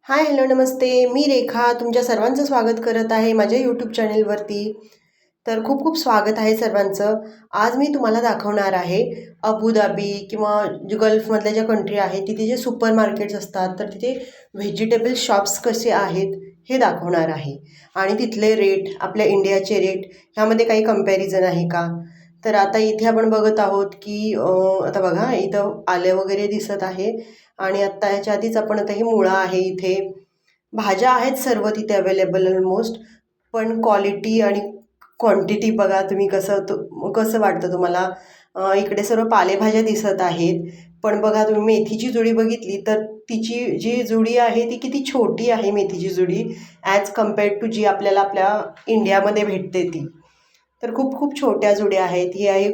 हाय, hello, नमस्ते. मी रेखा तुमच्या सर्वांचं स्वागत करत आहे माझ्या यूट्यूब चॅनेलवरती. तर खूप खूप स्वागत आहे सर्वांचं. आज मी तुम्हाला दाखवणार आहे अबुधाबी किंवा जे गल्फमधल्या ज्या कंट्री आहेत तिथे जे सुपर मार्केट्स असतात, तर तिथे व्हेजिटेबल शॉप्स कसे आहेत हे दाखवणार आहे. आणि तिथले रेट, आपल्या इंडियाचे रेट ह्यामध्ये काही कम्पॅरिझन आहे का. तर आता इथे आपण बघत आहोत की आता बघा, इथं आलं वगैरे दिसत आहे. आणि आत्ता ह्याच्या आधीच आपण आता ही मुळा आहे इथे. भाज्या आहेत सर्व तिथे अवेलेबल ऑलमोस्ट. पण क्वालिटी आणि क्वांटिटी बघा तुम्ही, कसं वाटतं तुम्हाला. इकडे सर्व पालेभाज्या दिसत आहेत. पण बघा तुम्ही, मेथीची जुडी बघितली तर तिची जी जुडी आहे ती किती छोटी आहे, मेथीची जुडी, ॲज कम्पेअर्ड टू जी आपल्याला आपल्या इंडियामध्ये भेटते ती. तर खूप खूप छोट्या जुड्या आहेत. ही आहे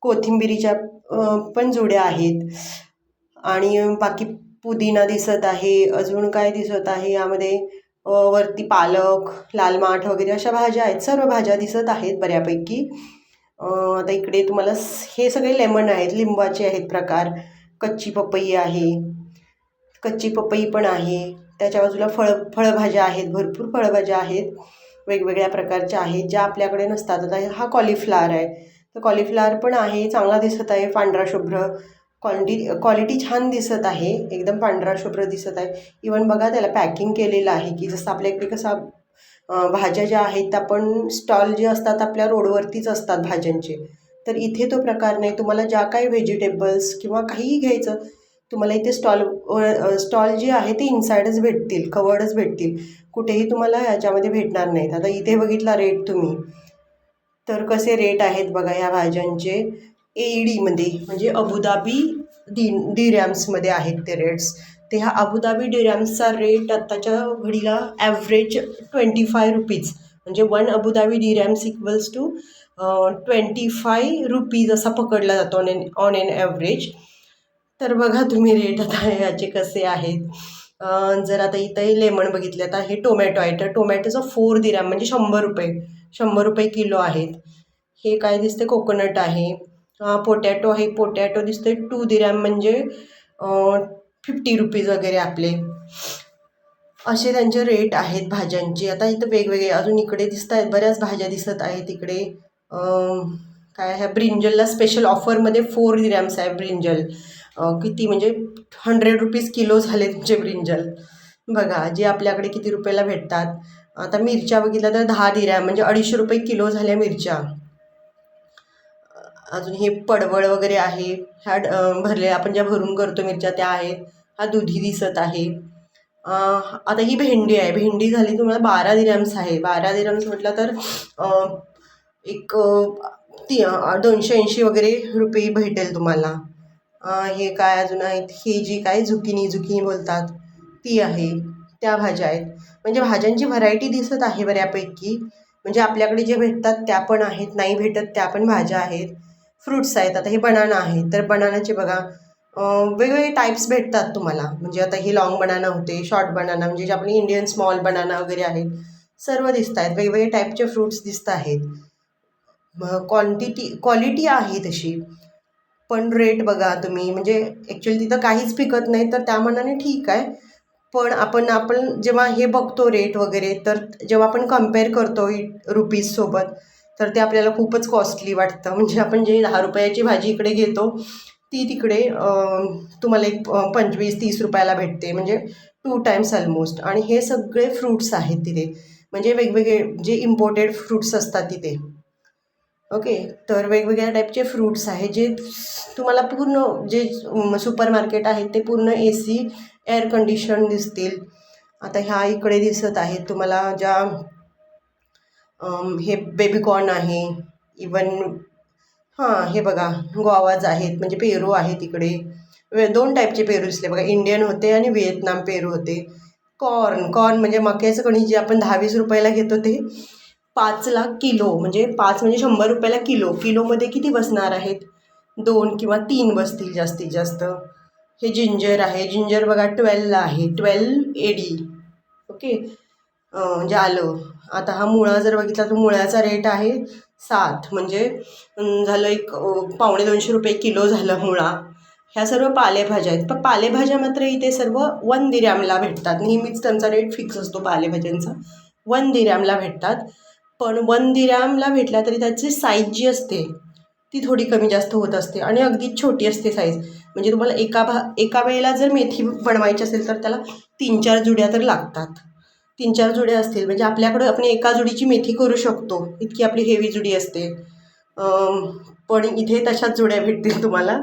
कोथिंबिरीच्या पण जुड्या आहेत. आणि बाकी पुदिना दिसत आहे. अजून काय दिसत आहे यामध्ये, वरती पालक, लाल माठ वगैरे अशा भाज्या आहेत. सर्व भाज्या दिसत आहेत बऱ्यापैकी. आता इकडे तुम्हाला हे सगळे लेमन आहेत, लिंबाचे आहेत प्रकार. कच्ची पपई आहे, कच्ची पपई पण आहे. त्याच्या बाजूला फळभाज्या आहेत, भरपूर फळभाज्या आहेत, वेगवेगळ्या प्रकारच्या आहेत ज्या आपल्याकडे नसतात. आता हा कॉलीफ्लावर आहे, तर कॉलीफ्लावर पण आहे, चांगला दिसत आहे, पांढरा शुभ्र. क्वालिटी छान दिसत आहे, एकदम पांढरा शुभ्र दिसत आहे. इवन बघा, त्याला पॅकिंग केलेलं आहे की जसं आपल्या इकडे कसा भाज्या ज्या आहेत त्या पण स्टॉल जे असतात आपल्या रोडवरतीच असतात भाज्यांचे. तर इथे तो प्रकार नाही. तुम्हाला ज्या काही व्हेजिटेबल्स किंवा काहीही घ्यायचं, तुम्हाला इथे स्टॉल जे आहे ते इनसाईडच भेटतील, कवर्डच भेटतील. कुठेही तुम्हाला ह्याच्यामध्ये भेटणार नाहीत. आता इथे बघितला रेट तुम्ही, तर कसे रेट आहेत बघा ह्या भाज्यांचे. AEDमध्ये म्हणजे अबुधाबी डिरॅम्समध्ये आहेत ते रेट्स. ते ह्या अबुधाबी डिरॅम्सचा रेट आत्ताच्या घडीला ॲव्हरेज ₹25, म्हणजे 1 अबुधाबी डिरॅम्स इक्वल्स टू ₹25 असा पकडला जातो ऑन एन ॲव्हरेज. तर बघा तुम्ही रेट आता याचे कसे आहेत. जर आता इथं लेमन बघितले, आता हे टोमॅटो आहे, तर टोमॅटोचा 4 दिराम म्हणजे ₹100 किलो आहेत. हे काय दिसते, कोकोनट आहे. पोटॅटो आहे, पोटॅटो दिसते 2 दिराम म्हणजे ₹50 वगैरे आपले असे त्यांचे रेट आहेत भाज्यांचे. आता इथं वेगवेगळे अजून इकडे दिसत आहेत, बऱ्याच भाज्या दिसत आहेत इकडे. काय ह्या ब्रिंजलला स्पेशल ऑफरमध्ये 4 दिरॅम्स आहे ब्रिंजल. किती म्हणजे ₹100 किलो झाले तुमचे ब्रिंजल. बघा, जे आपल्याकडे किती रुपयाला भेटतात. आता मिरच्या बघितल्या तर 10 दिरॅम म्हणजे ₹250 किलो झाल्या मिरच्या. अजून हे पडवळ वगैरे आहे, ह्या भरलेल्या आपण ज्या भरून करतो मिरच्या त्या आहेत. हा दुधी दिसत आहे. आता ही भेंडी आहे, भेंडी झाली तुम्हाला 12 दिरॅम्स आहे. 12 दिरॅम्स म्हटलं तर एक 280 वगैरे रुपये भेटेल तुम्हाला. हे काय अजून आहेत, हे जी काय झुकिनी बोलतात ती आहे, त्या भाज्या आहेत. म्हणजे भाज्यांची व्हरायटी दिसत आहे बऱ्यापैकी. म्हणजे आपल्याकडे जे भेटतात त्या पण आहेत, नाही भेटत त्या पण भाज्या आहेत. फ्रूट्स आहेत, आता हे बनाना आहे, तर बनानाचे बघा वेगवेगळे टाईप्स भेटतात तुम्हाला. म्हणजे आता हे लॉंग बनाना होते, शॉर्ट बनाना म्हणजे जे आपले इंडियन स्मॉल बनाना वगैरे आहेत, सर्व दिसत आहेत. वेगवेगळे टाईपचे फ्रूट्स दिसत आहेत. क्वालिटी आहे तशी. पण रेट बघा तुम्ही, म्हणजे ॲक्च्युली तिथं काहीच पिकत नाही, तर त्या मानाने ठीक आहे. पण आपण जेव्हा हे बघतो रेट वगैरे, तर जेव्हा आपण कम्पेअर करतो रुपीजसोबत, तर ते आपल्याला खूपच कॉस्टली वाटतं. म्हणजे आपण जे 10 रुपयाची भाजी इकडे घेतो ती तिकडे तुम्हाला एक 25-30 रुपयाला भेटते, म्हणजे 2 टाईम्स ऑलमोस्ट. आणि हे सगळे फ्रूट्स आहेत तिथे, म्हणजे वेगवेगळे जे इम्पोर्टेड फ्रूट्स असतात तिथे. ओके, तर वेगवेगळ्या टाईपचे फ्रूट्स आहेत जे तुम्हाला पूर्ण जे सुपर मार्केट आहेत ते पूर्ण AC एअर कंडिशन दिसतील. आता ह्या इकडे दिसत आहेत तुम्हाला ज्या हे बेबीकॉर्न आहे. इवन हे बघा, गुआवाज आहेत, म्हणजे पेरू आहेत इकडे. 2 टाईपचे पेरू दिसले बघा, इंडियन होते आणि व्हिएतनाम पेरू होते. कॉर्न म्हणजे मक्याचं कणीस जे आपण 10-20 रुपयाला घेतो ते 5ला किलो, म्हणजे 5 म्हणजे ₹100 किलोमध्ये किती बसणार आहेत, 2 किंवा 3 बसतील जास्तीत जास्त. हे जिंजर आहे, जिंजर बघा 12ला आहे, 12 AD. ओके, म्हणजे आलं. आता हा मुळा जर बघितला तर मुळ्याचा रेट आहे 7, म्हणजे झालं एक ₹125 किलो झालं मुळा. ह्या सर्व पालेभाज्या आहेत. पण पालेभाज्या मात्र इथे सर्व 1 दिरहॅमला भेटतात. नेहमीच त्यांचा रेट फिक्स असतो पालेभाज्यांचा, 1 दिरहॅमला भेटतात. पण 1 दिरहॅमला भेटल्या तरी त्याची साईज जी असते ती थोडी कमी जास्त होत असते आणि अगदीच छोटी असते साईज. म्हणजे तुम्हाला एका वेळेला जर मेथी बनवायची असेल तर त्याला 3-4 जुड्या तर लागतात. 3-4 जुड्या असतील म्हणजे आपल्याकडं आपण एका जुडीची मेथी करू शकतो, इतकी आपली हेवी जुडी असते. पण इथे तशाच जुड्या भेटतील तुम्हाला.